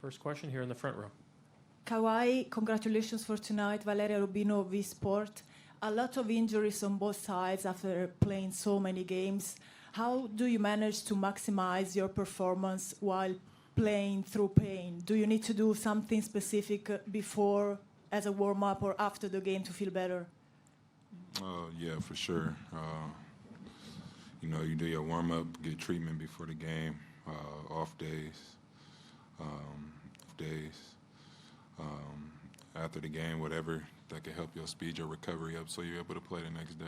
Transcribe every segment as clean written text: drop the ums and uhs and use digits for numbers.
First question here in the front row. Kawhi, congratulations for tonight. Valeria Rubino, V-Sport. A lot of injuries on both sides after playing so many games. How do you manage to maximize your performance while playing through pain? Do you need to do something specific before, as a warm-up, or after the game to feel better? Yeah, for sure. You do your warm-up, get treatment before the game, off days, after the game, whatever that can help you speed your recovery up so you're able to play the next day.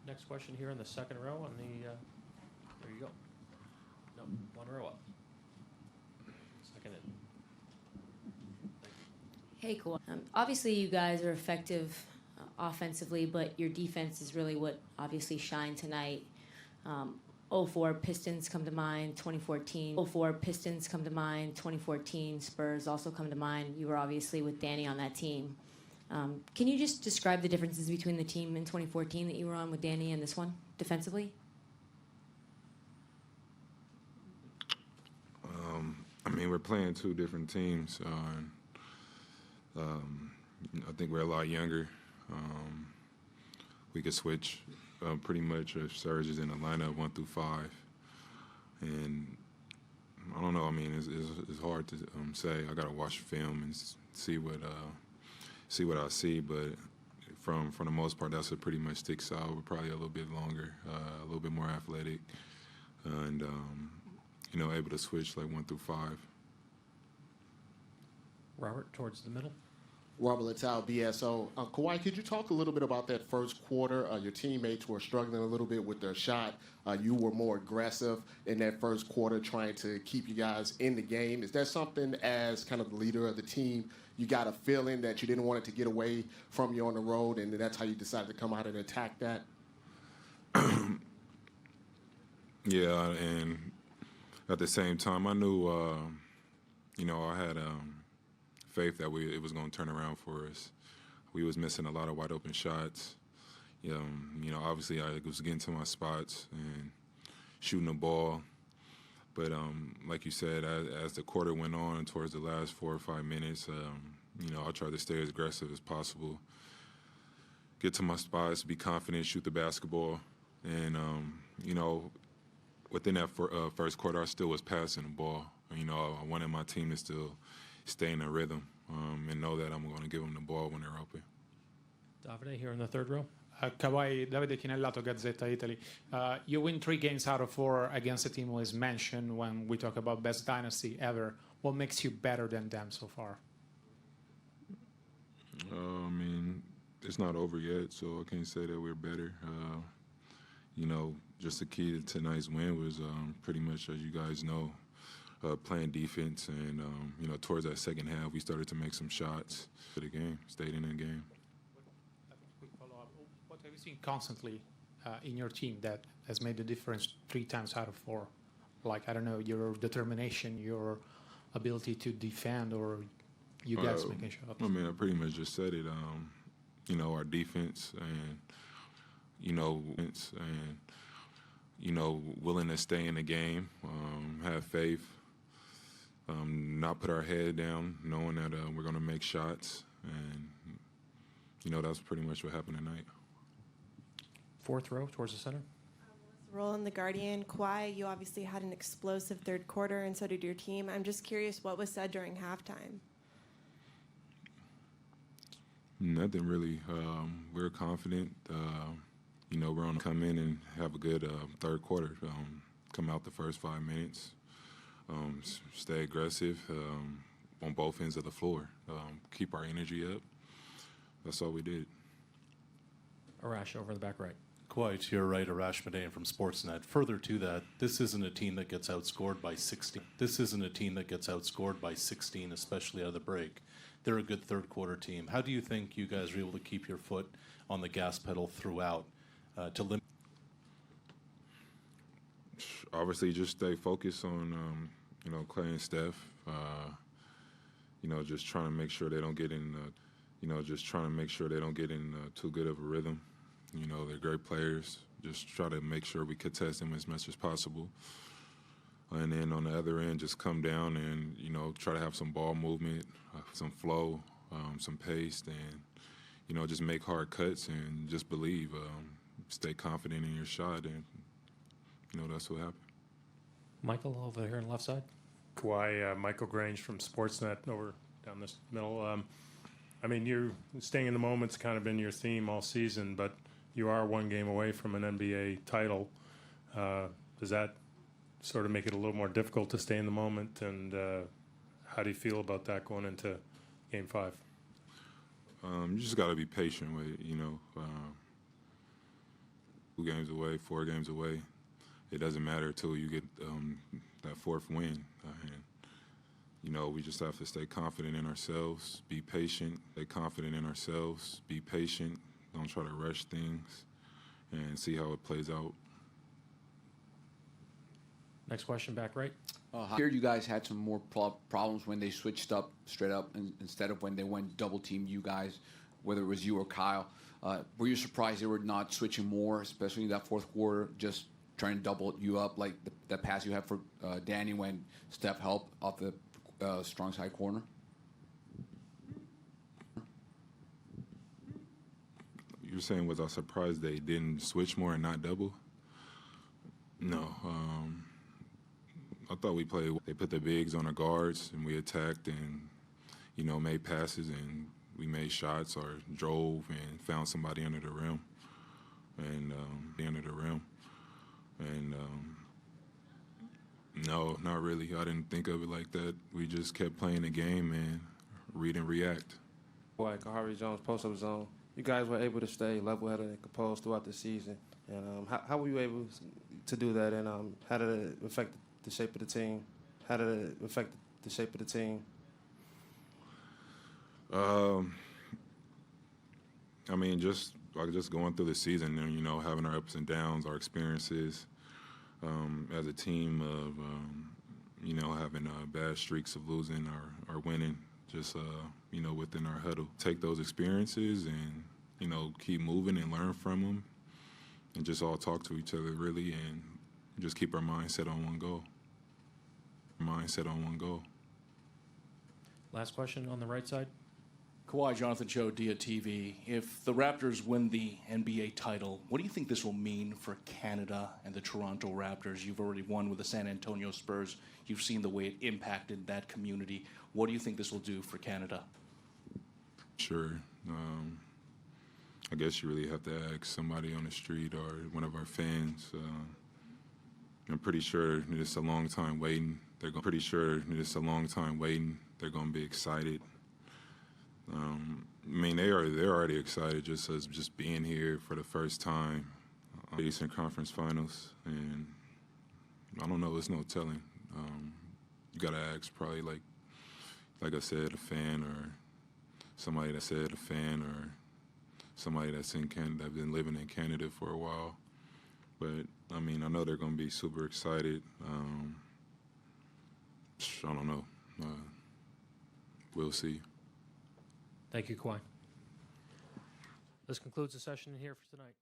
Next question here in the second row on the, there you go. No, one row up. Second in. Hey, Kawhi. Obviously, you guys are effective offensively, but your defense is really what obviously shined tonight. 04 Pistons come to mind, 2014. 04 Pistons come to mind, 2014 Spurs also come to mind. You were obviously with Danny on that team. Can you just describe the differences between the team in 2014 that you were on with Danny and this one, defensively? We're playing two different teams. I think we're a lot younger. We could switch pretty much if Serge is in the lineup 1 through 5. And I don't know. It's hard to say. I got to watch film and see what I see. But from the most part, that's what pretty much sticks out. We're probably a little bit longer, a little bit more athletic, and able to switch like 1 through 5. Robert, towards the middle. Robert Littell, BSO. Kawhi, could you talk a little bit about that first quarter? Your teammates were struggling a little bit with their shot. You were more aggressive in that first quarter, trying to keep you guys in the game. Is that something, as kind of the leader of the team, you got a feeling that you didn't want it to get away from you on the road, and that's how you decided to come out and attack that? Yeah, and at the same time, I knew, I had faith that it was going to turn around for us. We was missing a lot of wide open shots. Obviously I was getting to my spots and shooting the ball. But like you said, as the quarter went on towards the last 4 or 5 minutes, I tried to stay as aggressive as possible, get to my spots, be confident, shoot the basketball. And, within that first quarter, I still was passing the ball. I wanted my team to still stay in a rhythm and know that I'm going to give them the ball when they're open. Davide here in the third row. Kawhi, Davide Chinellato, Gazzetta Italy. You win 3 games out of 4 against a team who is mentioned when we talk about best dynasty ever. What makes you better than them so far? It's not over yet, so I can't say that we're better. Just the key to tonight's win was pretty much, as you guys know, playing defense, and towards that second half, we started to make some shots for the game, stayed in the game. Quick follow-up. What have you seen constantly in your team that has made the difference 3 times out of 4? Like, I don't know, your determination, your ability to defend, or you guys making shots? I pretty much just said it. Our defense and, willing to stay in the game, have faith. Not put our head down, knowing that we're going to make shots. And, that's pretty much what happened tonight. Fourth row, towards the center. Roland, the Guardian. Kawhi, you obviously had an explosive third quarter, and so did your team. I'm just curious what was said during halftime. Nothing really. We're confident. We're going to come in and have a good third quarter. Come out the first 5 minutes. Stay aggressive on both ends of the floor. Keep our energy up. That's all we did. Arash over in the back right. Kawhi, to your right, Arash Madain from Sportsnet. Further to that, this isn't a team that gets outscored by 16. This isn't a team that gets outscored by 16, especially out of the break. They're a good third quarter team. How do you think you guys are able to keep your foot on the gas pedal throughout to limit? Obviously, just stay focused on, Clay and Steph. Just trying to make sure they don't get in, too good of a rhythm. They're great players. Just try to make sure we contest them as much as possible. and then on the other end, just come down and, you know, try to have some ball movement, some flow, some pace, and, you know, just make hard cuts and just believe, stay confident in your shot, and, you know, that's what happened. Michael, over here on the left side. Kawhi, Michael Grange from Sportsnet over down this middle. I mean, you're staying in the moment's kind of been your theme all season, but you are one game away from an NBA title. Does that sort of make it a little more difficult to stay in the moment? And how do you feel about that going into Game 5? You just got to be patient with it, you know. 2 games away, 4 games away. It doesn't matter until you get that 4th win. And, you know, we just have to stay confident in ourselves, be patient, stay confident in ourselves, be patient, don't try to rush things, and see how it plays out. Next question, back right. Here you guys had some more problems when they switched up straight up instead of when they went double team you guys, whether it was you or Kyle. Were you surprised they were not switching more, especially in that 4th quarter, just trying to double you up like that pass you had for Danny when Steph helped off the strong side corner? You're saying, was I surprised they didn't switch more and not double? No. I thought we played. They put the bigs on the guards, and we attacked and, you know, made passes, and we made shots or drove and found somebody under the rim. And no, not really. I didn't think of it like that. We just kept playing the game and read and react. Like Kawhi Jones post-up zone, you guys were able to stay level-headed and composed throughout the season. And how were you able to do that? And how did it affect the shape of the team? I mean, just going through the season and, you know, having our ups and downs, our experiences as a team of, you know, having bad streaks of losing or winning, just, you know, within our huddle. Take those experiences and, you know, keep moving and learn from them and just all talk to each other, really, and just keep our mindset on one goal. Last question on the right side. Kawhi, Jonathan Cho, Dia TV. If the Raptors win the NBA title, what do you think this will mean for Canada and the Toronto Raptors? You've already won with the San Antonio Spurs. You've seen the way it impacted that community. What do you think this will do for Canada? Sure. I guess you really have to ask somebody on the street or one of our fans. I'm pretty sure it's a long time waiting. They're going to be excited. I mean, they're already excited just being here for the first time. Eastern Conference Finals, and I don't know. There's no telling. You gotta ask probably like I said, a fan or somebody that's in Canada. I've been living in Canada for a while, but I mean, I know they're gonna be super excited. I don't know. We'll see. Thank you, Kawhi. This concludes the session here for tonight.